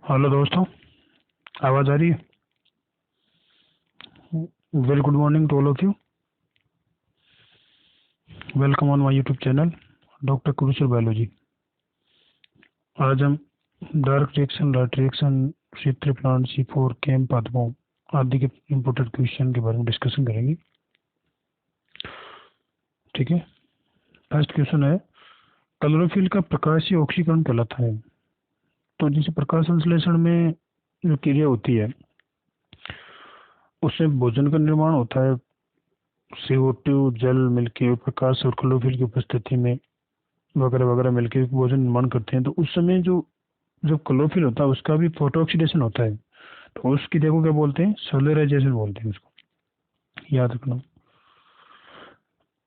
Hello दोस्तों, आवाज़ आ रही है। Very good morning to all of you. Welcome on my YouTube channel doctor Kurushal biology. आज हम dark reaction, light reaction, C3 plant, C4 CAM पादपों आदि के इम्पोर्टेंट क्वेश्चन के बारे में डिस्कशन करेंगे। ठीक है। फर्स्ट क्वेश्चन है, क्लोरोफिल का प्रकाशीय ऑक्सीकरण कहलाता है। तो जैसे प्रकाश संश्लेषण में जो क्रिया होती है उससे भोजन का निर्माण होता है। CO2 जल मिलके प्रकाश और क्लोरोफिल की उपस्थिति में वगैरह वगैरह मिलकर भोजन निर्माण करते हैं। तो उस समय जो जो क्लोरोफिल होता है उसका भी फोटो ऑक्सीडेशन होता है। तो उसकी देखो क्या बोलते हैं, सोलराइजेशन बोलते हैं उसको, याद रखना।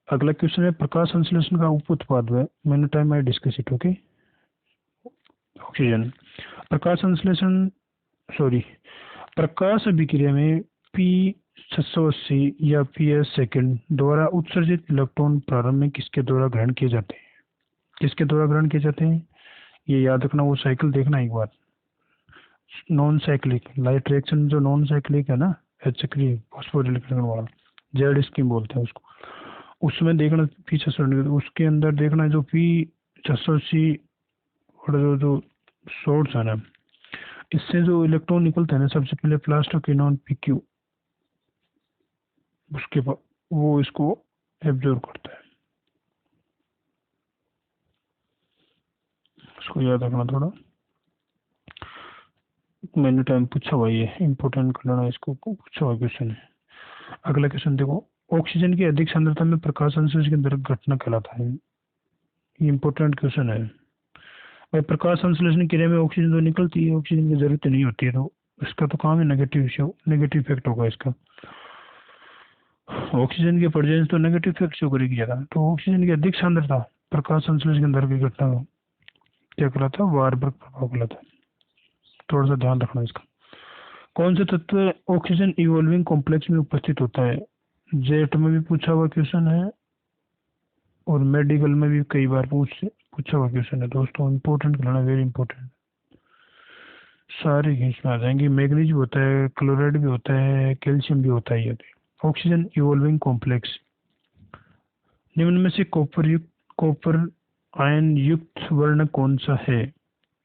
अगला क्वेश्चन है, प्रकाश संश्लेषण का उप उत्पाद है। मैंने time I discuss it. Okay, oxygen. प्रकाश संश्लेषण सॉरी प्रकाश अभिक्रिया में P680 या PS सेकंड द्वारा उत्सर्जित इलेक्ट्रॉन प्रारंभ में किसके द्वारा ग्रहण किए जाते हैं? किसके द्वारा ग्रहण किए जाते हैं ये याद रखना। वो साइकिल देखना एक बार। नॉन साइक्लिक लाइट रिएक्शन जो नॉन साइक्लिक है ना, चक्रीय फॉस्फोरिलेशन वाला, जेड स्कीम बोलते हैं उसको। उसमें देखना पीछे उसके अंदर देखना जो P680 और जो जो सोर्स है ना, इससे जो इलेक्ट्रॉन निकलता है ना, सबसे पहले प्लास्टोक्विनोन PQ उसके बाद वो इसको एब्जॉर्ब करता है। उसको याद रखना थोड़ा। मैंने टाइम पूछा हुआ, ये इंपॉर्टेंट कर लेना, इसको पूछा हुआ क्वेश्चन है। अगला क्वेश्चन देखो, ऑक्सीजन की अधिक सांद्रता में प्रकाश संश्लेषण की दर घटना कहलाता है। ये इंपॉर्टेंट क्वेश्चन है भाई। प्रकाश संश्लेषण क्रिया में ऑक्सीजन तो निकलती है, ऑक्सीजन की जरूरत नहीं होती है, तो इसका तो काम है नेगेटिव इफेक्ट होगा इसका। ऑक्सीजन के प्रेजेंस तो नेगेटिव इफेक्ट शो करेगी ज्यादा। तो ऑक्सीजन की अधिक सांद्रता प्रकाश संश्लेषण की दर की घटना को क्या कहलाता है? वारबर्ग प्रभाव कहलाता है। थोड़ा सा ध्यान रखना इसका। कौन से तत्व ऑक्सीजन इवॉल्विंग कॉम्प्लेक्स में उपस्थित होता है? जेट में भी पूछा हुआ क्वेश्चन है और मेडिकल में भी कई बार पूछा हुआ क्वेश्चन है दोस्तों। इंपॉर्टेंट कहना, वेरी इंपॉर्टेंट। सारे हिंट्स में आ जाएंगे। मैग्नीज भी होता है, क्लोराइड भी होता है, कैल्शियम भी होता है। ये ऑक्सीजन इवॉल्विंग कॉम्प्लेक्स निम्न में से कॉपर आयन युक्त वर्ण कौन सा है?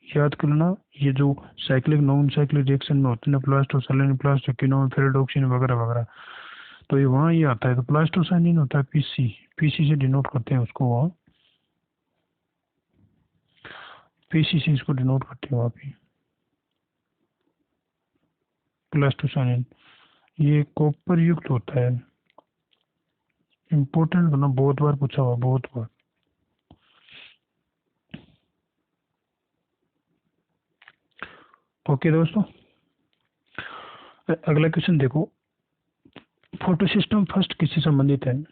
याद करना। ये जो साइक्लिक नॉन साइक्लिक रिएक्शन में होते हैं, प्लास्टोसैलिन, प्लास्टोक्विनोन, फेरेडोक्सिन वगैरह वगैरह, तो ये वहाँ ये आता है। तो प्लास्टोसाइनिन होता है पीसी से डिनोट करते हैं उसको वहाँ, पीसी से इसको डिनोट करते हैं वहाँ पे, प्लास्टोसाइनिन। ये कॉपर युक्त होता है। इम्पोर्टेंट करना, बहुत बार पूछा हुआ, बहुत बार। ओके दोस्तों, अगला क्वेश्चन देखो, फोटो सिस्टम फर्स्ट किससे संबंधित है?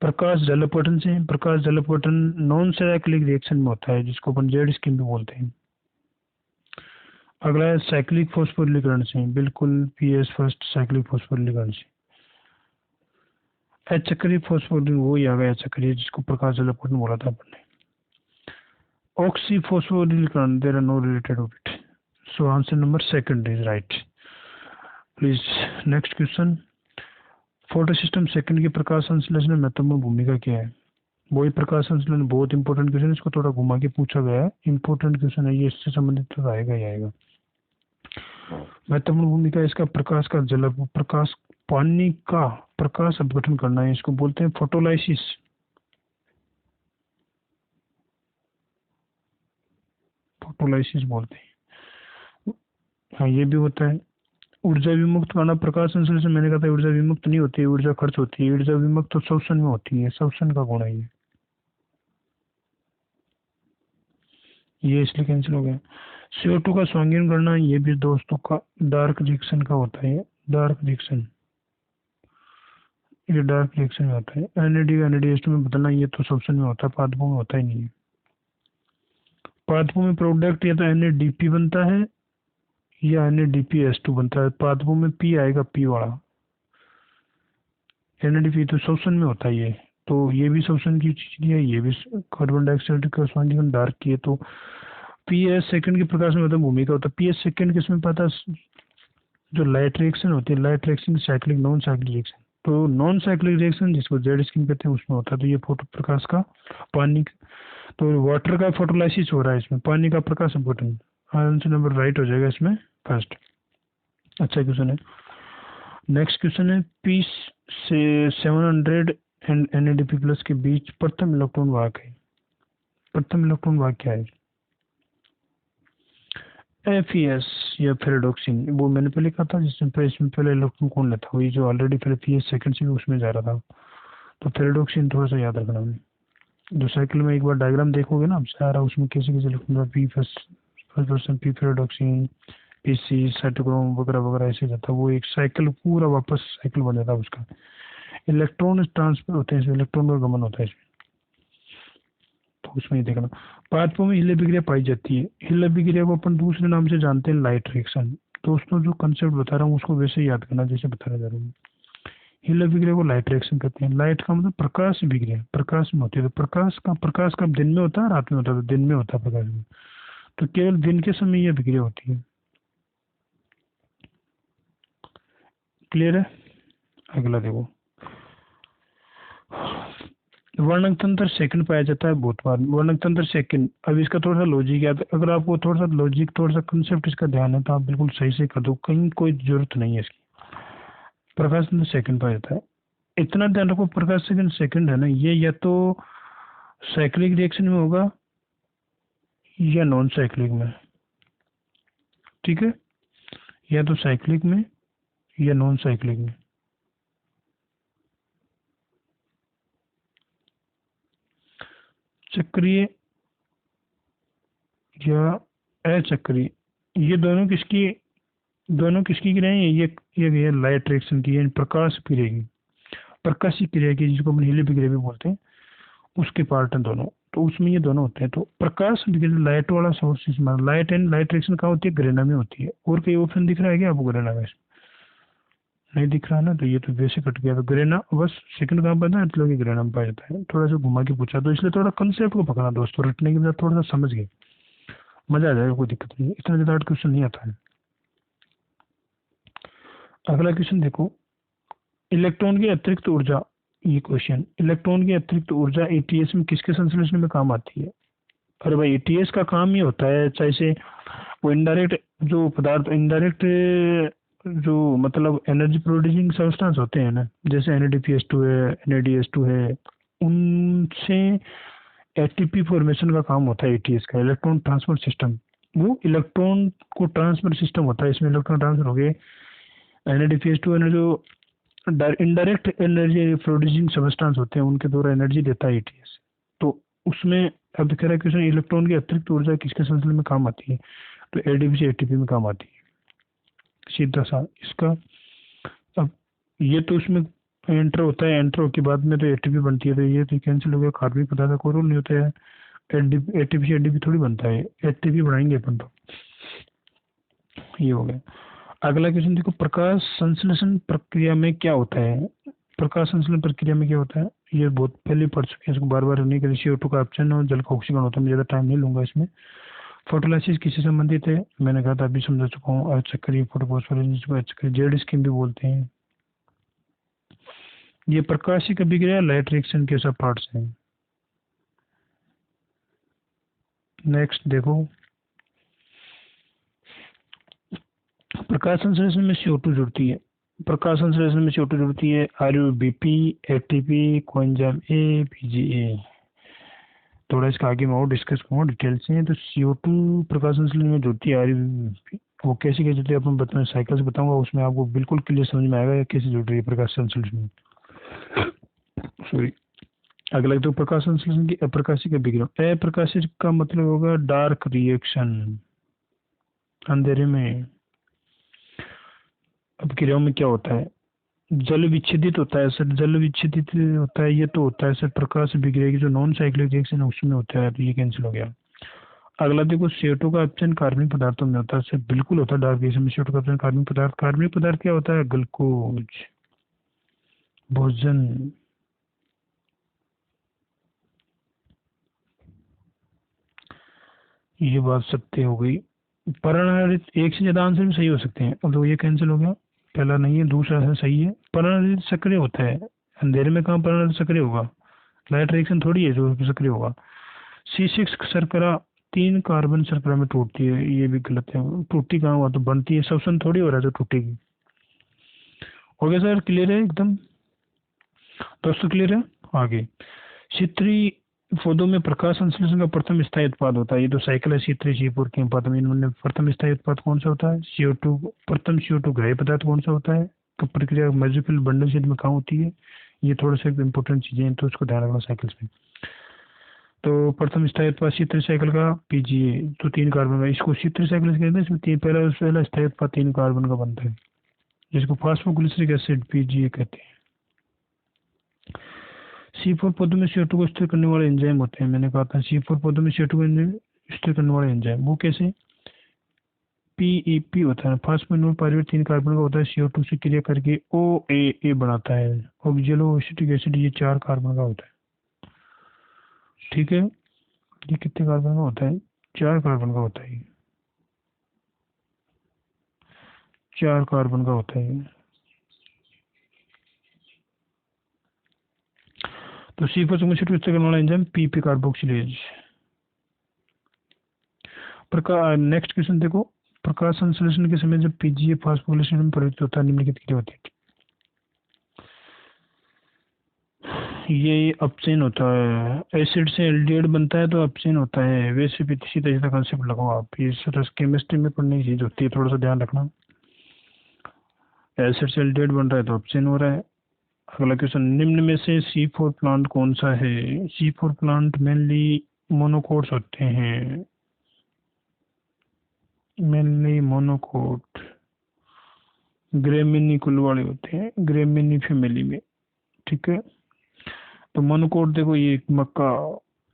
प्रकाश जल अपवर्तन से। प्रकाश जल अपवर्तन नॉन साइक्लिक रिएक्शन में होता है, जिसको अपन जेड स्कीम भी बोलते हैं। अगला है साइक्लिक फॉस्फोरिलीकरण से। बिल्कुल, PS फर्स्ट साइक्लिक फॉस्फोरिलीकरण से। चक्रीय फॉस्फोरिल वही आ गया, चक्रीय, जिसको प्रकाश जल अपवर्तन बोला था अपन ने। ऑक्सी फॉस्फोरिलीकरण, there are no related of it, so answer number second is right. Please next question, photo system second के प्रकाश संश्लेषण में महत्वपूर्ण भूमिका क्या है? वही प्रकाश संश्लेषण, बहुत इंपॉर्टेंट क्वेश्चन, इसको थोड़ा घुमा के पूछा गया है। इंपॉर्टेंट क्वेश्चन है ये, इससे संबंधित तो आएगा ही आएगा। महत्वपूर्ण भूमिका इसका प्रकाश का जल प्रकाश पानी का प्रकाश अपघटन करना है, इसको बोलते हैं फोटोलाइसिस। फोटोलाइसिस बोलते हैं। हाँ, ये भी होता है। ऊर्जा विमुक्त करना प्रकाश संश्लेषण, मैंने कहा था ऊर्जा विमुक्त नहीं होती है, ऊर्जा खर्च होती है। ऊर्जा विमुक्त तो शोषण में होती है, शोषण का गुण है ये इसलिए कैंसिल हो गया। CO2 का स्वांगीण करना, ये भी दोस्तों का डार्क रिएक्शन का होता है। डार्क रिएक्शन, ये डार्क रिएक्शन में होता है। NAD का NADH2 में बदलना, ये तो शोषण में होता है, पादपों में होता ही नहीं है। पादपों में प्रोडक्ट या तो NADP बनता है या NADPH2 बनता है। पादपों में P आएगा, P वाला। NADP तो शोषण में होता है ये, तो ये भी शोषण की चीज है। ये भी कार्बन डाइऑक्साइड का स्वांगीकरण डार्क की है। तो पीएस सेकंड के प्रकाश में मतलब भूमिका होता है। पीएस सेकंड किसमें पता है? जो लाइट रिएक्शन होती है, light reaction cyclic non cyclic reaction. तो नॉन साइक्लिक रिएक्शन जिसको जेड स्किन कहते हैं उसमें होता है। तो ये फोटो प्रकाश का पानी, तो वाटर का फोटोलाइसिस हो रहा है इसमें, पानी का प्रकाश अपघटन। आंसर नंबर राइट हो जाएगा इसमें फर्स्ट। अच्छा क्वेश्चन है। नेक्स्ट क्वेश्चन है, पी से 700 एंड एनएडीपी प्लस के बीच प्रथम इलेक्ट्रॉन वाहक है। प्रथम इलेक्ट्रॉन वाहक क्या है? एफईएस या फेरेडोक्सिन। वो मैंने पहले कहा था, इसमें पहले इलेक्ट्रॉन कौन लेता है? वही जो ऑलरेडी पहले पीएस सेकंड से भी उसमें जा रहा था। तो फेरेडोक्सिन थोड़ा सा याद रखना है। जो साइकिल में एक बार डायग्राम देखोगे ना सारा, उसमें कैसे कैसे electron, P first person, P ferredoxin, PC cytochrome वगैरह वगैरह ऐसे जाता है। वो एक साइकिल पूरा वापस साइकिल बन जाता है उसका। इलेक्ट्रॉन ट्रांसफर होते हैं इसमें, इलेक्ट्रॉन का गमन होता है इसमें। तो उसमें ही देखना। पादपों में हिल अभिक्रिया पाई जाती है। हिल अभिक्रिया को अपन दूसरे नाम से जानते हैं लाइट रिएक्शन। तो उसमें जो कंसेप्ट बता रहा हूँ उसको वैसे ही याद करना जैसे बताने जा रहा हूँ। हिल अभिक्रिया को लाइट रिएक्शन कहते हैं। लाइट का मतलब प्रकाश अभिक्रिया, प्रकाश में होती है। तो प्रकाश का दिन में होता है रात में होता है? तो दिन में होता है प्रकाश में। तो केवल दिन के समय ये अभिक्रिया होती है। क्लियर है? अगला देखो, वर्णक तंत्र सेकंड पाया जाता है बहुत बार। वर्णक तंत्र सेकंड। अब इसका थोड़ा सा लॉजिक याद, अगर आपको थोड़ा सा लॉजिक, थोड़ा सा कंसेप्ट इसका ध्यान है तो आप बिल्कुल सही से कर दो, कहीं कोई जरूरत नहीं है इसकी। प्रकाश तंत्र सेकंड पाया जाता है। इतना ध्यान रखो, प्रकाश सेकंड सेकंड है ना, ये या तो साइक्लिक रिएक्शन में होगा या नॉन साइक्लिक में। ठीक है, या तो साइक्लिक में या नॉन साइक्लिक में। चक्रीय या अचक्रीय, ये दोनों किसकी क्रियाएं हैं? ये लाइट रिएक्शन की, यानी प्रकाश क्रिया की, प्रकाशिक क्रिया की, जिसको अपन हीलियो क्रिया भी बोलते हैं, उसके पार्ट हैं दोनों। तो उसमें ये दोनों होते हैं। तो प्रकाश लाइट वाला सोर्स, इसमें लाइट एंड लाइट रिएक्शन कहाँ होती है? ग्रेना में होती है। और कोई ऑप्शन दिख रहा है क्या आपको ग्रेना में? नहीं दिख रहा ना, तो ये तो वैसे कट गया। तो ग्रेना बस सेकंड कहाँ पर है? मतलब कि ग्रेना में पाया जाता है। थोड़ा सा घुमा के पूछा तो इसलिए थोड़ा कंसेप्ट को पकड़ना दोस्तों, रटने के बाद थोड़ा सा समझ गए, मजा आ जाएगा, कोई दिक्कत नहीं है। इतना ज्यादा हार्ड क्वेश्चन नहीं आता है। अगला क्वेश्चन देखो, इलेक्ट्रॉन की अतिरिक्त ऊर्जा। ये क्वेश्चन, इलेक्ट्रॉन की अतिरिक्त ऊर्जा एटीएस में किसके संश्लेषण में काम आती है? अरे भाई, एटीएस का काम ये होता है, चाहे से वो इनडायरेक्ट जो पदार्थ, इनडायरेक्ट जो मतलब एनर्जी प्रोड्यूसिंग सब्सटेंस होते हैं ना, जैसे एनएडीपीएस2 है, एनएडीएस2 है, उनसे एटीपी फॉर्मेशन का काम होता है एटीएस का, इलेक्ट्रॉन ट्रांसफर सिस्टम। वो इलेक्ट्रॉन को ट्रांसफर सिस्टम होता है, इसमें इलेक्ट्रॉन ट्रांसफर हो गए। एनएडीपीएस2 है जो इनडायरेक्ट एनर्जी प्रोड्यूसिंग सब्सटेंस होते हैं, उनके द्वारा एनर्जी देता है एटीएस। तो उसमें अब दिख रहा है क्वेश्चन, इलेक्ट्रॉन की अतिरिक्त ऊर्जा किसके संश्लेषण में काम आती है? तो एडीपी से एटीपी में काम आती है, सीधा सा इसका। अब ये तो उसमें एंटर होता है, एंटर के बाद में तो एटीपी बनती है, तो ये तो कैंसिल हो गया। कार्बनिक पदार्थ का कोई रोल नहीं होता है, एटीपी से एडीपी थोड़ी बनता है, एटीपी बनाएंगे अपन तो। ये हो गया। अगला क्वेश्चन देखो, प्रकाश संश्लेषण प्रक्रिया में क्या होता है? प्रकाश संश्लेषण प्रक्रिया में क्या होता है? ये बहुत पहले पढ़ चुके हैं, इसको बार बार नहीं करें। CO2 का अपचन और जल का ऑक्सीकरण होता है, मैं ज़्यादा टाइम नहीं लूंगा इसमें। फोटोलाइसिस किससे संबंधित है? मैंने कहा था, अभी समझा चुका हूँ। अचक्रीय फोटोफॉस्फोरेसिस, जिसको अचक्रीय जेड स्किन भी बोलते हैं। ये प्रकाशिक अभिक्रिया लाइट रिएक्शन के सब पार्ट्स हैं। नेक्स्ट देखो, प्रकाश संश्लेषण में CO2 जुड़ती है। प्रकाश संश्लेषण में CO2 जुड़ती है, RUBP, ATP, coenzyme A, PGA। थोड़ा इसका आगे मैं और डिस्कस करूँगा डिटेल से। तो CO2 प्रकाश संश्लेषण में जुड़ती है, RUBP। वो कैसे कैसे जुड़ती है अपन बताऊँ, साइकिल से बताऊंगा, उसमें आपको बिल्कुल क्लियर समझ में आएगा कैसे जुड़ रही है प्रकाश संश्लेषण में। सॉरी। अगला तो प्रकाश संश्लेषण की अप्रकाशिक अभिक्रिया। अप्रकाशिक का मतलब होगा डार्क रिएक्शन, अंधेरे में। अभिक्रियाओं में क्या होता है? जल विच्छेदित होता है सर, जल विच्छेदित होता है, ये तो होता है सर प्रकाश अभिक्रिया की जो नॉन साइक्लिक रिएक्शन है उसमें होता है। तो ये कैंसिल हो गया। अगला देखो, CO2 का अपचयन कार्बनिक पदार्थों में होता है सर, बिल्कुल होता है डार्क रिएक्शन में। CO2 का अपचयन कार्बनिक पदार्थ क्या होता है? ग्लूकोज, भोजन। ये बात सत्य हो गई। पराणारित, एक से ज्यादा आंसर भी सही हो सकते हैं, तो ये कैंसिल हो गया, पहला नहीं है, दूसरा है सही है। पराणारित सक्रिय होता है, अंधेरे में कहाँ पराणारित सक्रिय होगा, लाइट रिएक्शन थोड़ी है जो सक्रिय होगा। C6 शर्करा 3 कार्बन शर्करा में टूटती है, ये भी गलत है। टूटती कहाँ हुआ, तो बनती है, श्वसन थोड़ी हो रहा है तो टूटेगी। हो गया सर, क्लियर है एकदम दोस्तों, क्लियर है। आगे, C3 पौधों में प्रकाश संश्लेषण का प्रथम स्थायी उत्पाद होता है, ये तो साइकिल है C3 C4 के उत्पाद में। इनमें प्रथम स्थायी उत्पाद कौन सा होता है, CO2। प्रथम CO2 ग्राही पदार्थ कौन सा होता है, कब प्रक्रिया मेसोफिल बंडल क्षेत्र में कहाँ होती है। ये थोड़े से इंपॉर्टेंट चीजें हैं, तो उसको ध्यान रखना साइकिल्स में। तो प्रथम स्थायी उत्पाद C3 साइकिल का PGA, तो 3 कार्बन का, इसको C3 साइकिल कहते हैं। इसमें पहला स्थायी उत्पाद 3 कार्बन का बनता है, जिसको फास्फोग्लिसरिक एसिड PGA कहते हैं। C4 पौधों में CO2 को स्थिर करने वाले एंजाइम होते हैं, मैंने कहा था C4 पौधों में CO2 को स्थिर करने वाले एंजाइम, वो कैसे, PEP होता है। फास्फोइनोल पायरुवेट 3 कार्बन का होता है, CO2 से क्रिया करके OAA बनाता है। ऑक्जेलो एसिड ये 4 कार्बन का होता है, ठीक है। ये कितने कार्बन का होता है, 4 कार्बन का होता है, 4 कार्बन का होता है। तो C4 से CO2 स्थिर करने वाला एंजाइम PP कार्बोक्सिलेज। प्रकार, नेक्स्ट क्वेश्चन देखो, प्रकाश संश्लेषण के समय जब PGA फास्फोरिलेशन में परिवर्तित होता है, निम्नलिखित क्रिया होती है। ये अपचयन होता है, एसिड से एल्डिहाइड बनता है तो अपचयन होता है। वैसे भी सीधा सीधा कंसेप्ट लगाओ आप, ये रस केमिस्ट्री में पढ़ने की चीज होती है, थोड़ा सा ध्यान रखना। एसिड से एल्डिहाइड बन रहा है तो अपचयन हो रहा है। अगला क्वेश्चन, निम्न में से C4 प्लांट कौन सा है। C4 प्लांट मेनली मोनोकोट्स होते हैं, मेनली मोनोकोट, ग्रेमिनी कुल वाले होते हैं, ग्रेमिनी फैमिली में, ठीक है। तो मोनोकोट देखो ये मक्का,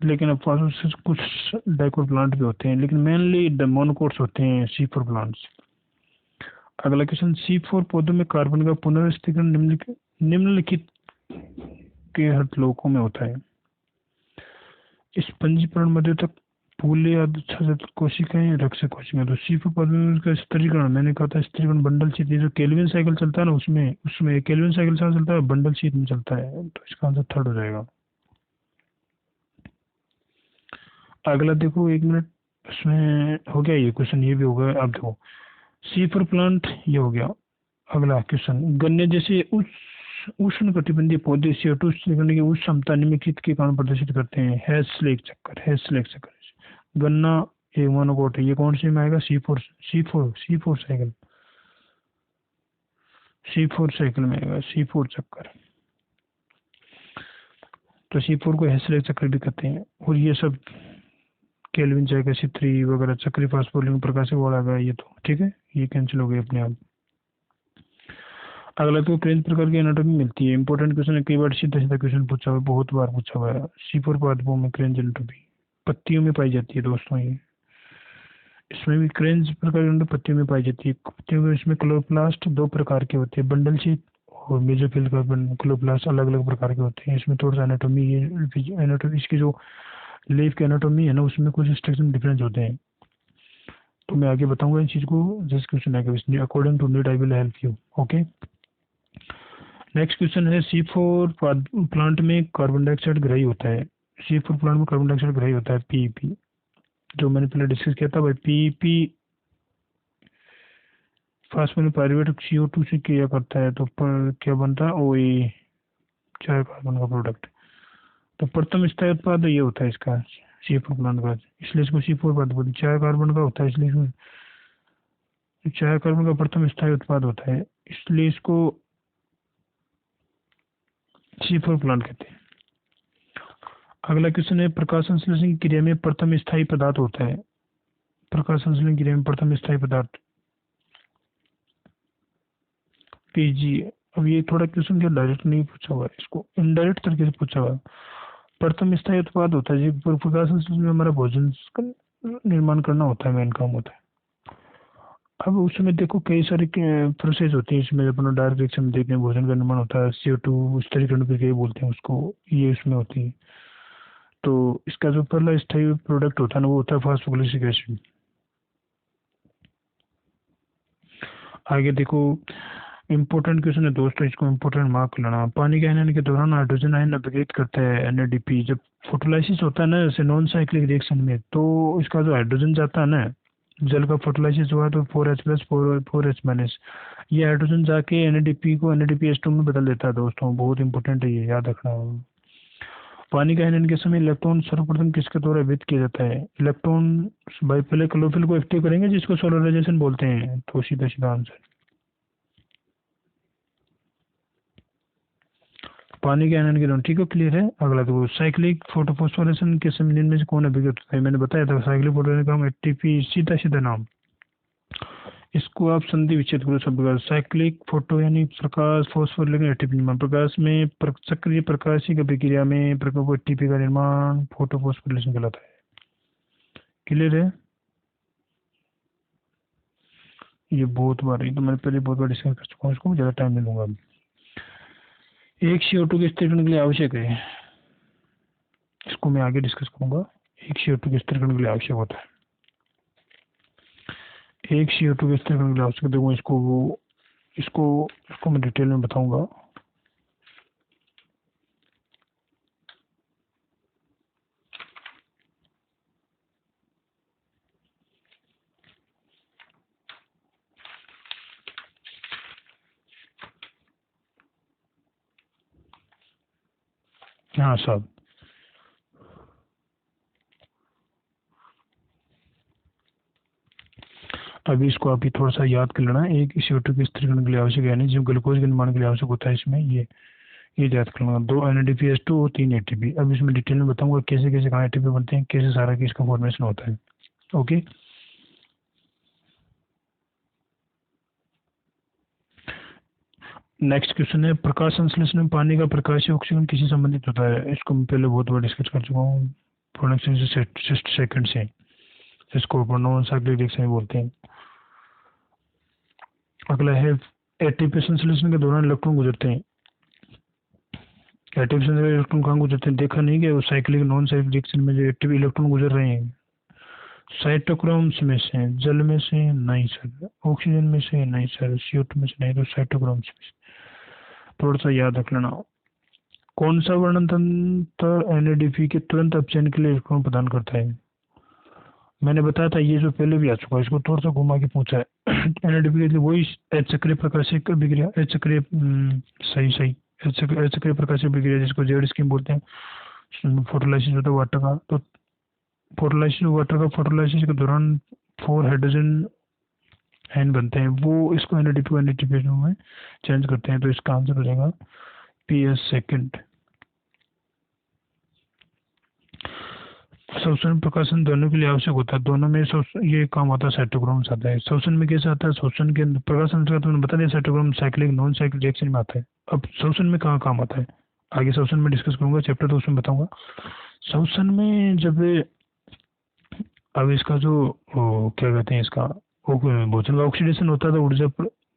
लेकिन अब फास्फोरस कुछ डाइकोट प्लांट भी होते हैं, लेकिन मेनली मोनोकोट्स होते हैं C4 प्लांट्स। अगला क्वेश्चन, C4 पौधों में कार्बन का पुनर्स्थीकरण निम्नलिखित के हृदलोकों में होता है। स्पंजीकरण मध्य तक फूले आच्छादित कोशिकाएं, रक्षक कोशिकाएं। तो C4 पौधों में उसका स्थिरीकरण, मैंने कहा था स्थिरीकरण बंडल शीत, जो केल्विन साइकिल चलता है ना, उसमें उसमें केल्विन साइकिल से चलता है, बंडल शीत में चलता है, तो इसका आंसर थर्ड हो जाएगा। अगला देखो, एक मिनट, इसमें हो गया ये क्वेश्चन, ये भी हो गया। अब देखो C4 प्लांट ये हो गया। अगला क्वेश्चन, गन्ने जैसे उष्ण कटिबंधीय पौधे CO2 करने की उच्च क्षमता निम्नलिखित के कारण प्रदर्शित करते हैं। हैज़लेक चक्कर, हैज़लेक चक्कर। गन्ना एक मोनोकोट है, ये कौन से में आएगा, C4 साइकिल, C4 साइकिल में आएगा, C4 चक्कर। तो C4 को हैज़लेक चक्कर भी कहते हैं। और ये सब केल्विन साइकिल C3 वगैरह चक्री फास्फोरिलेशन प्रकाश वाला आ गया, ये तो ठीक है, ये कैंसिल हो गए अपने आप। अगला तो क्रेंज प्रकार की एनाटॉमी मिलती है, इंपॉर्टेंट क्वेश्चन है, कई बार सीधा सीधा क्वेश्चन पूछा हुआ, बहुत बार पूछा हुआ है। C4 पादपों में क्रेंज एनाटॉमी पत्तियों में पाई जाती है दोस्तों, ये इसमें भी क्रेंज प्रकार की एनाटॉमी पत्तियों में पाई जाती है। पत्तियों में इसमें क्लोरोप्लास्ट 2 प्रकार के होते हैं, बंडल शीट और मेसोफिल का क्लोरोप्लास्ट अलग अलग प्रकार के होते हैं। इसमें थोड़ा सा एनाटॉमी, ये एनाटॉमी इसकी जो लीफ की एनाटॉमी है ना, उसमें कुछ स्ट्रक्चर डिफरेंस होते हैं, तो मैं आगे बताऊंगा इन चीज को, जिस क्वेश्चन आगे according to need I will help you, okay. Next question है, C4 प्लांट में कार्बन डाइऑक्साइड ग्रही होता है। C4 प्लांट में कार्बन डाइऑक्साइड ग्रही होता है, PEP, जो मैंने पहले डिस्कस किया था भाई। PEP फास्फोनिल पायरुवेट CO2 से क्रिया करता है, तो पर क्या बनता है, OA, 4 कार्बन का प्रोडक्ट। तो प्रथम स्थायी उत्पाद ये होता है इसका, C4 प्लांट का, इसलिए इसको C4 उत्पाद बोलते हैं। 4 कार्बन का होता है, इसलिए 4 कार्बन का प्रथम स्थायी उत्पाद होता है, इसलिए इसको C4 प्लांट कहते हैं। अगला क्वेश्चन है, प्रकाश संश्लेषण की क्रिया में प्रथम स्थायी पदार्थ होता है। प्रकाश संश्लेषण की क्रिया में प्रथम स्थायी पदार्थ PG। अब ये थोड़ा क्वेश्चन क्या डायरेक्ट नहीं पूछा हुआ है, इसको इनडायरेक्ट तरीके से पूछा हुआ है। प्रथम स्थायी उत्पाद होता है जी, प्रकाश संश्लेषण में हमारा भोजन का निर्माण करना होता है, मेन काम होता है। अब उसमें देखो कई सारे प्रोसेस होती है, इसमें अपना डायरेक्ट रिएक्शन में देखते हैं, भोजन का निर्माण होता है, CO2 स्थिरीकरण प्रक्रिया बोलते हैं उसको, ये उसमें होती है। तो इसका जो पहला स्थायी प्रोडक्ट होता है ना वो होता है फॉस्फोग्लिसरिक एसिड। आगे देखो, इम्पोर्टेंट क्वेश्चन है दोस्तों, इसको इम्पोर्टेंट मार्क लेना। पानी के आयन के दौरान हाइड्रोजन आयन अपघटित करता है एनएडीपी। जब फोटोलाइसिस होता है ना जैसे नॉन साइक्लिक रिएक्शन में, तो इसका जो हाइड्रोजन जाता है ना, जल का फोटोलाइसिस हुआ तो 4H+, 4H-, ये हाइड्रोजन जाके एनएडीपी को NADPH2 में बदल देता है दोस्तों। बहुत इंपॉर्टेंट है ये, याद रखना। पानी का आयन के समय इलेक्ट्रॉन सर्वप्रथम किसके द्वारा व्यक्त किया जाता है? इलेक्ट्रॉन भाई पहले क्लोरोफिल को एक्टिव करेंगे जिसको सोलराइजेशन बोलते हैं, तो सीधा सीधा आंसर। पानी के आयन के दोनों, ठीक है, क्लियर है। अगला देखो, साइक्लिक फोटोफॉस्फोरेशन के समय में से कौन अभिव्यक्त होता है? मैंने बताया था साइक्लिक फोटोफॉस्फोरेशन का एटीपी, सीधा सीधा नाम। इसको आप संधि विच्छेद करो सब प्रकार। साइक्लिक फोटो यानी प्रकाश फॉस्फोर लेकिन एटीपी निर्माण। प्रकाश में सक्रिय प्रकाशिक अभिक्रिया में प्रकाश एटीपी का निर्माण फोटोफॉस्फोरिलेशन कहलाता है। क्लियर है? ये बहुत बार, ये तो मैंने पहले बहुत बार डिस्कस कर चुका हूँ, इसको ज़्यादा टाइम नहीं लूंगा। एक CO2 के स्थिरीकरण के लिए आवश्यक है, इसको मैं आगे डिस्कस करूंगा। एक CO2 के स्थिरीकरण के लिए आवश्यक होता है, एक CO2 के स्थिरीकरण के लिए आवश्यक। देखो इसको इसको मैं डिटेल में बताऊंगा। हाँ साहब, अभी इसको अभी थोड़ा सा याद कर लेना। एक CO2 के स्थिरीकरण के लिए आवश्यक है, यानी जो ग्लूकोज के निर्माण के लिए आवश्यक होता है, इसमें ये याद कर लेना। 2 NADPH2 और 3 ATP। अब इसमें डिटेल में बताऊंगा कैसे कैसे कहाँ ATP बनते हैं, कैसे सारा की इसका फॉर्मेशन होता है। ओके, नेक्स्ट क्वेश्चन है, प्रकाश संश्लेषण में पानी का प्रकाशीय ऑक्सीजन किसी संबंधित होता है? इसको मैं पहले बहुत बार डिस्कस कर चुका हूँ, प्रोडक्शन से 60 सेकंड से, इसको नॉन साइक्लिक रिएक्शन बोलते हैं। अगला है, एटीपी संश्लेषण के दौरान इलेक्ट्रॉन गुजरते हैं। एटीपी संश्लेषण में इलेक्ट्रॉन कहाँ गुजरते हैं? देखा नहीं क्या, वो साइक्लिक नॉन साइक्लिक रिएक्शन में जो एटीपी इलेक्ट्रॉन गुजर रहे हैं, साइटोक्रोम्स में से, जल में से नहीं सर, ऑक्सीजन में से नहीं सर, CO2 में से नहीं, तो साइटोक्रोम्स में से। थोड़ा सा याद रख लेना। कौन सा वर्णन तंत्र NADP के तुरंत अपचयन के लिए इलेक्ट्रॉन प्रदान करता है? मैंने बताया था, ये जो पहले भी आ चुका है, इसको थोड़ा सा घुमा के पूछा है। NADP के लिए वही H चक्रीय प्रकाशिक अभिक्रिया, H चक्रीय, सही सही, H चक्रीय प्रकाशिक अभिक्रिया जिसको जेड स्कीम बोलते हैं। फोटोलाइसिस होता है वाटर का, तो फोटोलाइसिस के दौरान 4 हाइड्रोजन आयन बनते हैं, वो इसको NADP को NADPH में चेंज करते हैं। तो इसका आंसर हो जाएगा PS सेकंड। शोषण प्रकाशन दोनों के लिए आवश्यक होता है, दोनों में ये काम आता है, साइटोक्रोम्स आता है। शोषण में कैसे आता है? शोषण के अंदर प्रकाशन का तुमने बता दिया, cytochrome cyclic non cyclic reaction में आता है। अब शोषण में कहाँ काम आता है, आगे शोषण में डिस्कस करूंगा, चैप्टर तो उसमें बताऊंगा। शोषण में जब, अब इसका जो क्या कहते हैं, इसका भोजन का ऑक्सीडेशन होता है तो ऊर्जा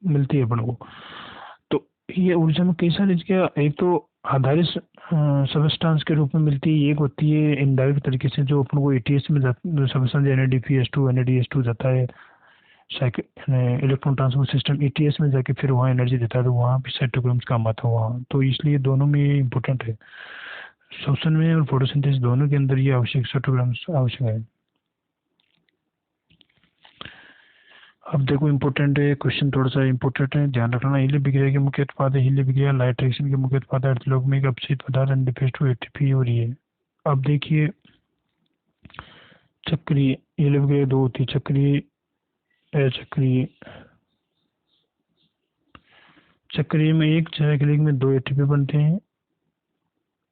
मिलती है अपन को। तो ये ऊर्जा में कई सारी चीजें, एक तो आधारित सबस्टांस के रूप में मिलती है, एक होती है इनडायरेक्ट तरीके से जो अपन को ATS में सबस्टांस NADPH2 NADH2 जाता है, इलेक्ट्रॉन ट्रांसफर सिस्टम ETS में जाके फिर वहाँ एनर्जी देता है, तो वहाँ भी साइटोक्रोम्स काम आता है वहाँ। तो इसलिए दोनों में इम्पोर्टेंट है, शोषण में और फोटोसिंथेसिस दोनों के अंदर ये आवश्यक, साइटोक्रोम्स आवश्यक है। अब देखो इम्पोर्टेंट है क्वेश्चन, थोड़ा सा इम्पोर्टेंट है, ध्यान रखना। हीलियम अभिक्रिया के मुख्य उत्पाद है, हीलियम अभिक्रिया, लाइट रिएक्शन के मुख्य उत्पाद है अर्धलौकिक अपचित पदार्थ NADPH2 ATP और ये। अब देखिए चक्रीय, हीलियम अभिक्रिया 2 होती है, चक्रीय, अचक्रीय। चक्रीय में एक साइक्लिक में 2 ATP बनते हैं,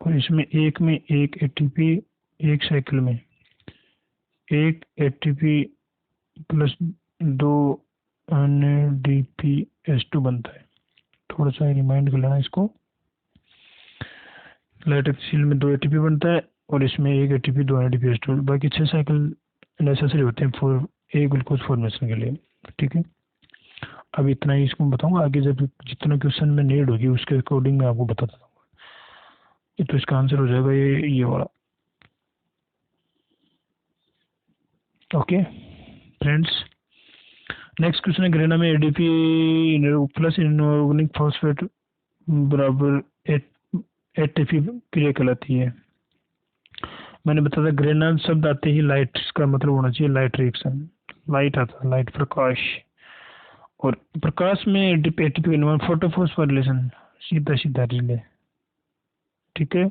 और इसमें एक में एक ATP, एक साइकिल में एक ATP प्लस 2 NADPH2 बनता है। थोड़ा सा रिमाइंड कर लेना इसको। लाइटोक्सील में 2 ATP बनता है, और इसमें एक ATP 2 NADPH2, बाकी 6 साइकिल नेसेसरी होते हैं फॉर ए ग्लूकोज फॉर्मेशन के लिए। ठीक है, अब इतना ही इसको बताऊंगा, आगे जब जितना क्वेश्चन में नीड होगी उसके अकॉर्डिंग मैं आपको बताता हूँ। तो इसका आंसर हो जाएगा ये वाला। ओके फ्रेंड्स, नेक्स्ट क्वेश्चन है, ग्रेना में एडीपी प्लस इनऑर्गेनिक फॉस्फेट बराबर एटीपी क्रिया कहलाती है। मैंने बताया था ग्रेना शब्द आते ही लाइट का मतलब होना चाहिए लाइट रिएक्शन, लाइट आता है, लाइट प्रकाश, और प्रकाश में एटीपी फोटोफॉस्फोरिलेशन, सीधा सीधा रिले, ठीक है,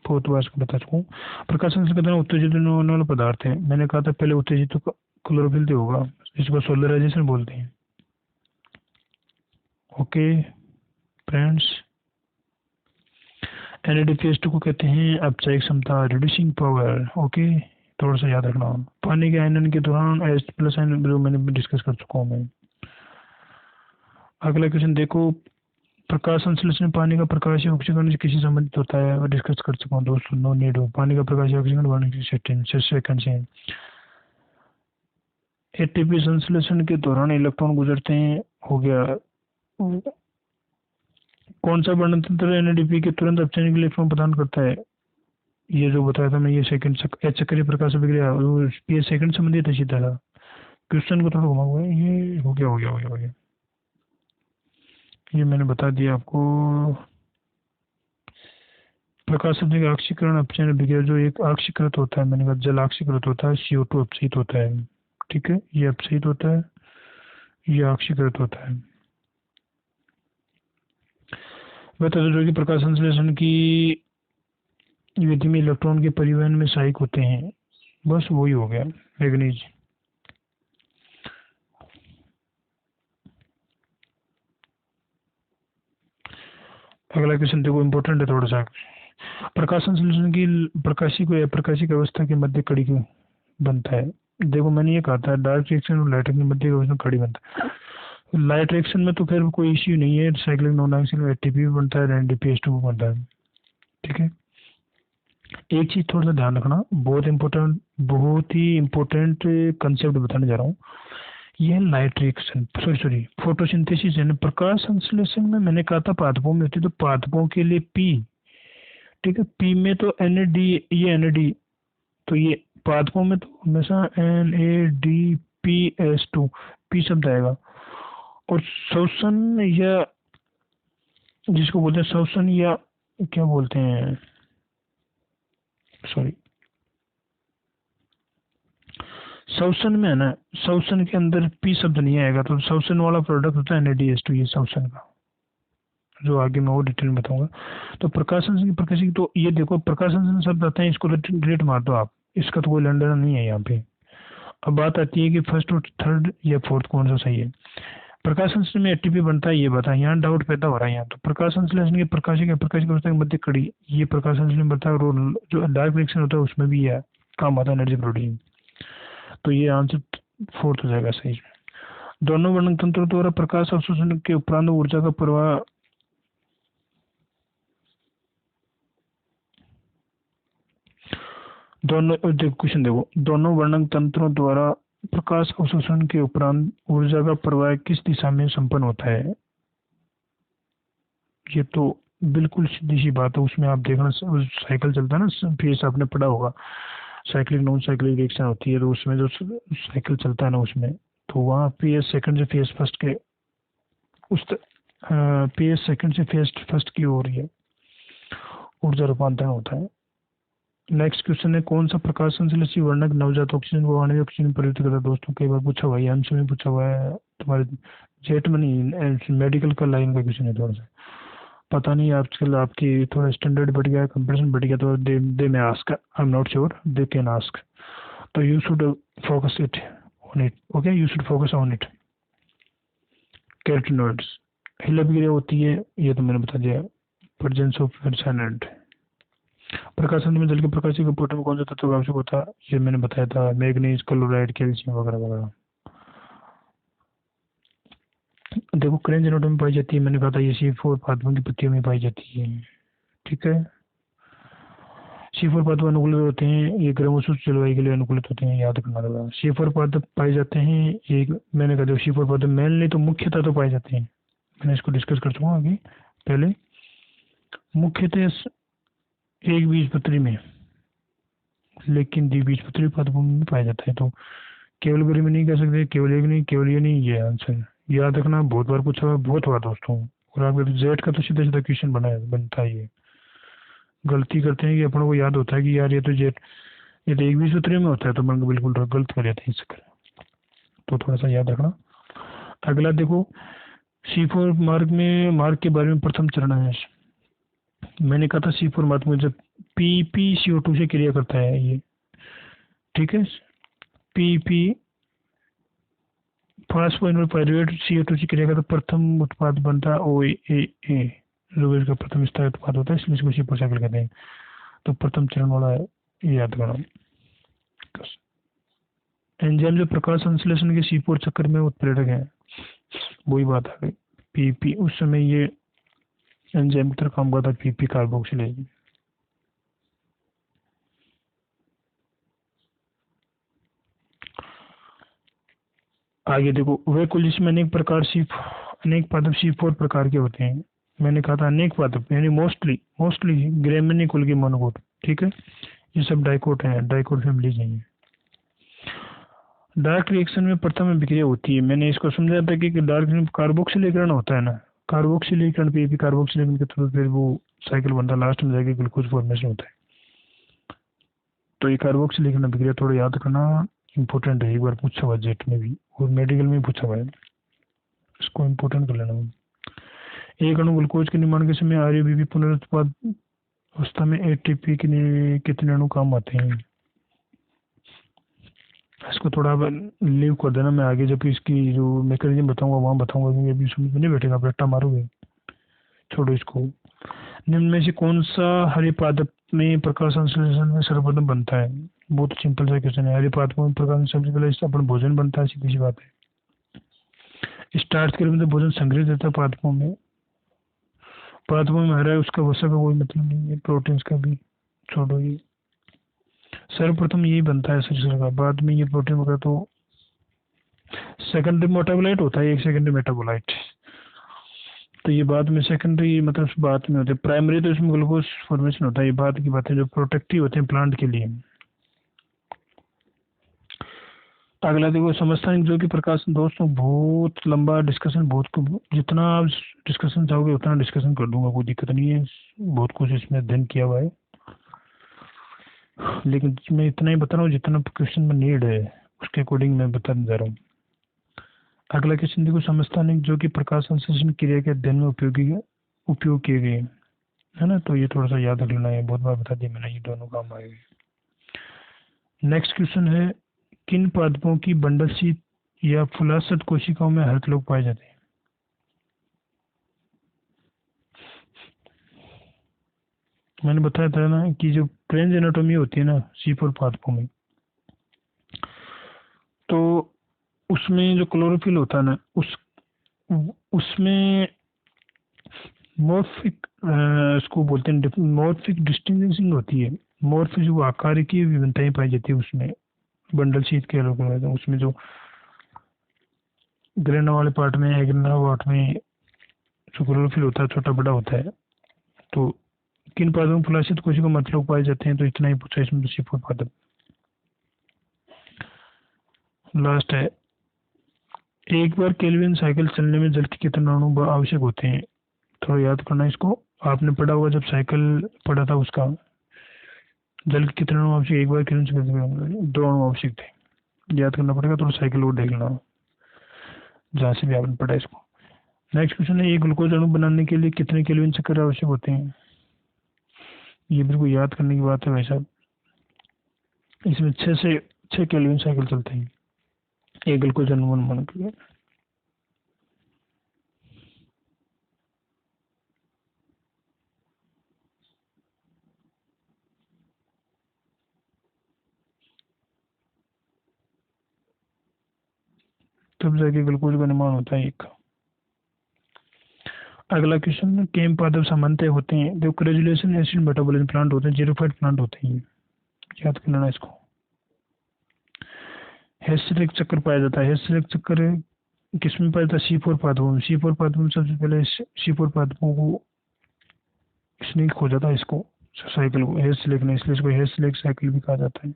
बहुत बार इसको बता चुका हूँ। प्रकाश संश्लेषण के दौरान उत्तेजित होने वाला पदार्थ है, मैंने कहा था पहले उत्तेजित क्लोरोफिल तो होगा, इसको सोलराइजेशन बोलते हैं। ओके फ्रेंड्स, NADPH2 को कहते हैं अपचायक क्षमता, रिड्यूसिंग पावर। ओके, थोड़ा सा याद रखना। पानी के आयनन के दौरान H प्लस आयन जो मैंने डिस्कस कर चुका हूँ मैं। अगला क्वेश्चन देखो, प्रकाश संश्लेषण में पानी का प्रकाशीय ऑक्सीकरण से किसी संबंधित होता है, और डिस्कस कर चुका हूँ दोस्तों, नो नीड हो। पानी का प्रकाशीय ऑक्सीकरण 1 से एटीपी संश्लेषण के दौरान इलेक्ट्रॉन गुजरते हैं, हो गया। कौन सा वर्णन तंत्र NADP के तुरंत अपचयन के लिए इलेक्ट्रॉन प्रदान करता है? ये जो बताया था मैं, ये सेकंड चक्रीय प्रकाश अभिक्रिया, ये सेकंड संबंधित है सीधा था। क्वेश्चन को थोड़ा घुमा हुआ है, ये हो गया हो गया हो गया हो गया, ये मैंने बता दिया आपको। प्रकाश शब्द का आक्सीकरण अपचयन अभिक्रिया, जो एक आक्सीकृत होता है, मैंने कहा जल आक्सीकृत होता है, CO2 अपचयित होता है, ठीक है, ये अपचयित होता है, ये आक्सीकृत होता है। बता दो जो कि प्रकाश संश्लेषण की विधि में इलेक्ट्रॉन के परिवहन में सहायक होते हैं, बस वही हो गया, मैग्नीज। अगला क्वेश्चन देखो, इम्पोर्टेंट है थोड़ा सा। प्रकाश संश्लेषण की प्रकाशी को अप्रकाशिक अवस्था के मध्य कड़ी बनता है। देखो मैंने ये कहा था डार्क रिएक्शन और लाइट रिएक्शन के मध्य अवस्था कड़ी बनता है। लाइट रिएक्शन में तो खैर कोई इश्यू नहीं है, साइक्लिक नॉन एक्सियल एटीपी भी बनता है, NADPH2 भी बनता है, ठीक है। एक चीज थोड़ा सा ध्यान रखना, बहुत ही इम्पोर्टेंट कंसेप्ट बताने जा रहा हूँ। यह लाइट रिएक्शन, सॉरी फोटोसिंथेसिस है ना, प्रकाश संश्लेषण में मैंने कहा था पादपों में होती है, तो पादपों के लिए पी, ठीक है, पी में तो NAD, ये NAD, तो ये पादपों में तो हमेशा NADPH2 पी शब्द आएगा। और शोषण या जिसको बोलते हैं शोषण, या क्या बोलते हैं, सॉरी, शोषण में है ना, शोषण के अंदर पी शब्द नहीं आएगा, तो शोषण वाला प्रोडक्ट होता है NADH2, ये शोषण का, जो आगे मैं और डिटेल में बताऊंगा। तो प्रकाश संश्लेषण की प्रकाशिक, तो ये देखो प्रकाश संश्लेषण शब्द आता है, इसको डिलीट मार दो आप, इसका तो कोई लेना नहीं है यहाँ पे। अब बात आती है कि फर्स्ट और थर्ड या फोर्थ कौन सा सही है। प्रकाश संश्लेषण में एटीपी बनता है, ये बता, यहाँ डाउट पैदा हो रहा है यहाँ। तो प्रकाश संश्लेषण के प्रकाशिक अप्रकाशिक अवस्था के मध्य कड़ी, ये प्रकाश संश्लेषण बनता है, और जो डार्क रिएक्शन होता है उसमें भी है काम आता है एनर्जी प्रोड्यूसिंग। तो ये आंसर फोर्थ हो जाएगा सही। दोनों वर्णन तंत्रों द्वारा प्रकाश अवशोषण के उपरांत ऊर्जा का प्रवाह, दोनों क्वेश्चन देखो, दोनों वर्णन तंत्रों द्वारा प्रकाश अवशोषण के उपरांत ऊर्जा का प्रवाह किस दिशा में संपन्न होता है? ये तो बिल्कुल सीधी सी बात है, उसमें आप देखना साइकिल चलता है ना, फेस आपने पढ़ा होगा, साइक्लिक नॉन साइक्लिक रिएक्शन होती है, तो उसमें जो साइकिल चलता है ना उसमें, तो वहाँ फेस सेकंड से फेस फर्स्ट के उस फेस सेकंड से फेस फर्स्ट की ओर है ऊर्जा रूपांतरण होता है। नेक्स्ट क्वेश्चन है, कौन सा प्रकाश संश्लेषी वर्णक नवजात ऑक्सीजन को आणविक ऑक्सीजन में परिवर्तित करता है? दोस्तों कई बार पूछा हुआ है, अंश में पूछा हुआ है, तुम्हारे जेट में नहीं, मेडिकल का लाइन का क्वेश्चन है। थोड़ा सा पता नहीं आजकल आपकी थोड़ा स्टैंडर्ड बढ़ गया है, कंपटीशन बढ़ गया, तो दे में ask, I am not sure, they can ask, तो you should focus it on it, okay, you should focus on it. Carotenoids Hill अभिक्रिया होती है, ये तो मैंने बता दिया, प्रेजेंस ऑफ साइनेंट। प्रकाश में जल के प्रकाशिक कंप्यूटर में कौन सा तत्व आवश्यक होता है? ये मैंने बताया था, मैग्नीज, क्लोराइड, कैल्शियम वगैरह वगैरह। देखो क्रेन जेनोटो में पाई जाती है, मैंने कहा था ये C4 पादपों की पत्तियों में पाई जाती है, ठीक है। C4 पादप अनुकूलित होते हैं, ये गर्म शुष्क जलवायु के लिए अनुकूलित होते हैं, याद रखना होगा। C4 पादप पाए जाते हैं, ये मैंने कहा जो C4 पादप मेनली तो मुख्यतः तो पाए जाते हैं, मैंने इसको डिस्कस कर चुका हूँ आगे पहले, मुख्यतः एक बीजपत्री में, लेकिन द्विबीजपत्री पादपों में भी पाया जाता है। तो केवल गर्मी नहीं कह सकते, केवल एक नहीं, केवल ये नहीं, ये आंसर याद रखना। बहुत बार पूछा हुआ, बहुत बार दोस्तों। और आप जेड का तो सीधा सीधा क्वेश्चन बनता ही है। गलती करते हैं कि अपन को याद होता है कि यार ये तो जेड, ये तो एक भी सूत्र में होता है, तो मन को बिल्कुल गलत कर जाते हैं इस चक्कर में। तो थोड़ा सा याद रखना। अगला देखो, C4 मार्ग के बारे में प्रथम चरण है। मैंने कहा था C4 मार्ग में जब PpCO2 से क्रिया करता है ये, ठीक है। PP फास्फोइनोल CO2 से क्रिया करता, प्रथम उत्पाद बनता है OAA, जो इसका प्रथम स्थायी उत्पाद होता है, इसलिए इसको C4 साइकिल कहते हैं। तो प्रथम चरण वाला है, ये याद करना। एंजाइम जो प्रकाश संश्लेषण के C4 चक्र में उत्प्रेरक है, वही बात आ गई। PP उस समय ये एंजाइम की तरह काम करता है, PP कार्बोक्सिलेज। आगे देखो, वे कुल जिसमें अनेक पादप C4 प्रकार के होते हैं। मैंने कहा था अनेक पादप यानी मोस्टली ग्रेमिनी कुल के मोनोकोट, ठीक है। ये सब डाइकोट हैं, डाइकोट फैमिली चाहिए। डार्क रिएक्शन में प्रथम अभिक्रिया होती है। मैंने इसको समझाया था कि डार्क कार्बोक्सिलीकरण होता है ना, कार्बोक्सिलीकरण PP कार्बोक्सिलीकरण के थ्रू फिर वो साइकिल बनता है, लास्ट में जाके ग्लूकोज फॉर्मेशन होता है। तो ये कार्बोक्सिलीकरण अभिक्रिया थोड़ा याद करना इम्पोर्टेंट है, एक बार पूछा हुआ जेट में भी और मेडिकल में पूछा हुआ है, इसको इम्पोर्टेंट कर लेना। एक अणु ग्लूकोज के निर्माण के समय RABP पुनरुत्पाद अवस्था में ATP के कितने अणु काम आते हैं। इसको थोड़ा लीव कर देना, मैं आगे जब इसकी जो मैकेनिज्म बताऊंगा वहां बताऊंगा, क्योंकि अभी समझ में नहीं बैठेगा, रट्टा मारोगे। छोड़ो इसको। निम्न में से कौन सा हरे पादप में प्रकाश संश्लेषण में सर्वप्रथम बनता है। बहुत सिंपल सा क्वेश्चन है। हरे पादपों में प्रकाश सबसे पहले अपन भोजन बनता है, सीधी सी बात है। स्टार्च के रूप में भोजन संग्रहित रहता है पादपों में हरा है, उसका वसा का कोई मतलब नहीं है, प्रोटीन्स का भी छोड़ो। ये सर्वप्रथम यही बनता है शरीर का, बाद में ये प्रोटीन वगैरह तो सेकेंडरी मेटाबोलाइट होता है, एक सेकेंडरी मेटाबोलाइट। तो ये बाद में सेकेंडरी मतलब बाद में होते हैं। प्राइमरी तो इसमें ग्लूकोज फॉर्मेशन होता है, ये बाद की बातें जो प्रोटेक्टिव होते हैं प्लांट के लिए। अगला देखो, समस्थानिक जो कि प्रकाश, दोस्तों बहुत लंबा डिस्कशन, जितना आप डिस्कशन चाहोगे उतना डिस्कशन कर दूंगा, कोई दिक्कत नहीं है। बहुत कुछ इसमें अध्ययन किया हुआ है, लेकिन मैं इतना ही बता रहा हूँ जितना क्वेश्चन में नीड है, उसके अकॉर्डिंग मैं बता जा रहा हूँ। अगला क्वेश्चन देखो, समस्थानिक जो कि प्रकाश संश्लेषण क्रिया के अध्ययन में उपयोग किए गए है ना, तो ये थोड़ा सा याद रख लेना है, बहुत बार बता दिया मैंने, ये दोनों काम आएंगे। नेक्स्ट क्वेश्चन है, किन पादपों की बंडल शीत या फुलासत कोशिकाओं में हरित लोग पाए जाते हैं। मैंने बताया था ना कि जो प्लेन्स एनाटोमी होती है ना C4 पादपों में, तो उसमें जो क्लोरोफिल होता है ना, उसमें मॉर्फिक इसको बोलते हैं, मॉर्फिक डिस्टिंग्विशिंग होती है। मॉर्फिक जो आकार की विभिन्नताएं पाई जाती है उसमें, बंडल शीत के अलग अलग, उसमें जो ग्रेना वाले पार्ट में, एग्रेना पार्ट में जो क्लोरोफिल होता है छोटा बड़ा होता है। तो किन पादपों में फुलासित कोशिका मतलब पाए जाते हैं, तो इतना ही पूछा इसमें तो C4 पादप। लास्ट है, एक बार केल्विन साइकिल चलने में जल के कितने अणु आवश्यक होते हैं। थोड़ा याद करना इसको, आपने पढ़ा होगा जब साइकिल पढ़ा था उसका, जल के कितने अणु आवश्यक, एक बार केल्विन साइकिल 2 अणु आवश्यक थे। याद करना पड़ेगा, थोड़ा साइकिल और देख लेना जहाँ से भी आपने पढ़ा इसको। नेक्स्ट क्वेश्चन है, एक ग्लूकोज अणु बनाने के लिए कितने केल्विन चक्र आवश्यक होते हैं। ये बिल्कुल याद करने की बात है भाई साहब। इसमें 6 केल्विन साइकिल चलते हैं एक ग्लूकोज अणु बनाने के लिए। तब जाके ग्लूकोज का निर्माण होता है एक। अगला क्वेश्चन, केम पादप सामान्यतः होते हैं, जो क्रेजुलेशन एसिड मेटाबॉलिज्म प्लांट होते हैं, जीरोफाइट प्लांट होते हैं। याद कर लेना इसको। हेस्सेलिक चक्कर पाया जाता है। हेस्सेलिक चक्कर किसमें पाया जाता है, C4 पादपों में। C4 पादपों में सबसे पहले C4 पादपों को इसने खोजा था, इसको साइकिल को हेस्सेलिक ने, इसलिए इसको हेस्सेलिक साइकिल भी कहा जाता है।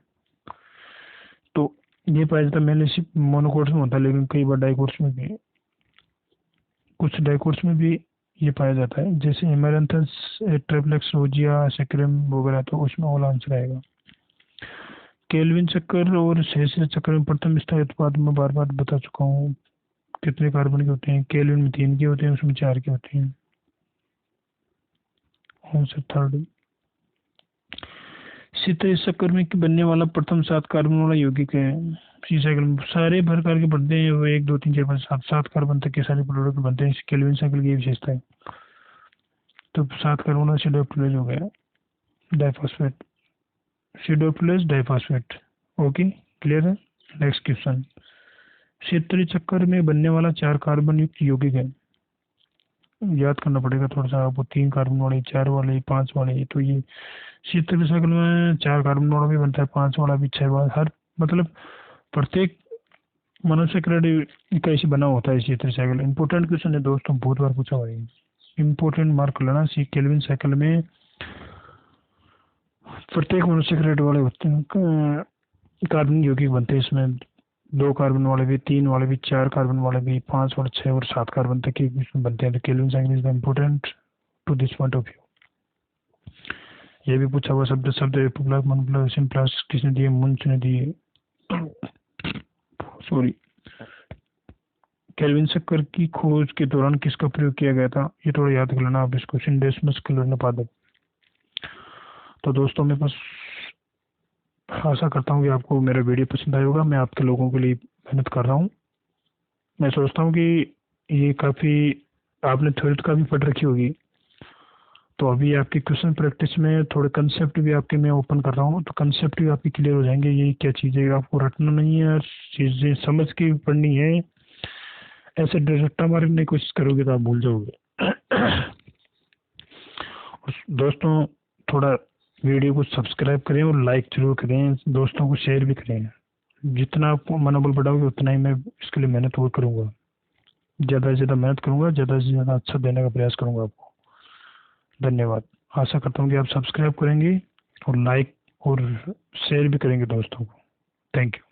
तो ये पाया जाता है मैंने सिर्फ मोनोकोट्स में होता है, लेकिन कई बार डाइकोट्स में भी, कुछ डाइकोट्स में भी ये पाया जाता है, जैसे एमेरंथस, ट्रिप्लेक्स रोजिया, सेक्रम वगैरह, तो उसमें ऑल आंसर आएगा। केल्विन चक्कर और सहस्त्र चक्कर में प्रथम स्थायी उत्पाद में बार बार बता चुका हूँ कितने कार्बन के होते हैं। केल्विन में 3 के होते हैं, उसमें 4 के होते हैं। Answer third. शीतल चक्कर में बनने वाला प्रथम 7 कार्बन वाला यौगिक है। सी साइकिल में सारे प्रकार के बनते हैं, वो 1 2 3 4 5 7 कार्बन तक के सारे प्रोडक्ट बनते हैं। केल्विन साइकिल की विशेषता है। तो 7 कार्बन वाला सिडोप्टिलेज हो गया, डाइफॉस्फेट, सिडोप्टिलेज डाइफॉस्फेट। ओके, क्लियर है। नेक्स्ट क्वेश्चन, शीतल चक्कर में बनने वाला 4 कार्बन युक्त यौगिक है। याद करना पड़ेगा थोड़ा सा आपको, 3 कार्बन वाले, 4 वाले, 5 वाले। तो ये शीतल साइकिल में 4 कार्बन वाला भी बनता है, 5 वाला भी, 6 वाला, हर मतलब प्रत्येक मोनोसेक्राइड का ऐसे बना होता है शीतल साइकिल। इंपॉर्टेंट क्वेश्चन है दोस्तों, बहुत बार पूछा हुआ है, इंपॉर्टेंट मार्क लेना। सी केल्विन साइकिल में प्रत्येक मोनोसेक्राइड वाले होते हैं, कार्बन यौगिक बनते हैं। इसमें 2 कार्बन वाले भी, 3 वाले भी, 4 कार्बन वाले भी, 5 और 6 और 7 कार्बन तक के इसमें बनते हैं। तो Kelvin cycle is the important to this point of view. ये भी पूछा हुआ शब्द शब्द रिपब्लिक मनपुलेशन प्लस किसने दिए, मुंच ने दिए। सॉरी, केल्विन चक्कर की खोज के दौरान किसका प्रयोग किया गया था, ये थोड़ा याद कर लेना आप इसको, सिंडेस्मस क्लोरीन पादप। तो दोस्तों मैं बस आशा करता हूँ कि आपको मेरा वीडियो पसंद आया होगा। मैं आपके लोगों के लिए मेहनत कर रहा हूँ। मैं सोचता हूँ कि ये काफ़ी आपने थ्योरी काफ़ी पढ़ रखी होगी, तो अभी आपकी क्वेश्चन प्रैक्टिस में थोड़े कंसेप्ट भी आपके मैं ओपन कर रहा हूँ, तो कंसेप्ट भी आपकी क्लियर हो जाएंगे। ये क्या चीज़ है, आपको रटना नहीं है, चीज़ें समझ के पढ़नी है। ऐसे रट्टा मारने की कोशिश करोगे तो आप भूल जाओगे। दोस्तों थोड़ा वीडियो को सब्सक्राइब करें और लाइक जरूर करें, दोस्तों को शेयर भी करें। जितना आप मनोबल बढ़ाओगे उतना ही मैं इसके लिए मेहनत और करूँगा, ज़्यादा से ज़्यादा मेहनत करूँगा, ज़्यादा से ज़्यादा अच्छा देने का प्रयास करूँगा आपको। धन्यवाद। आशा करता हूँ कि आप सब्सक्राइब करेंगे और लाइक और शेयर भी करेंगे दोस्तों को। Thank you.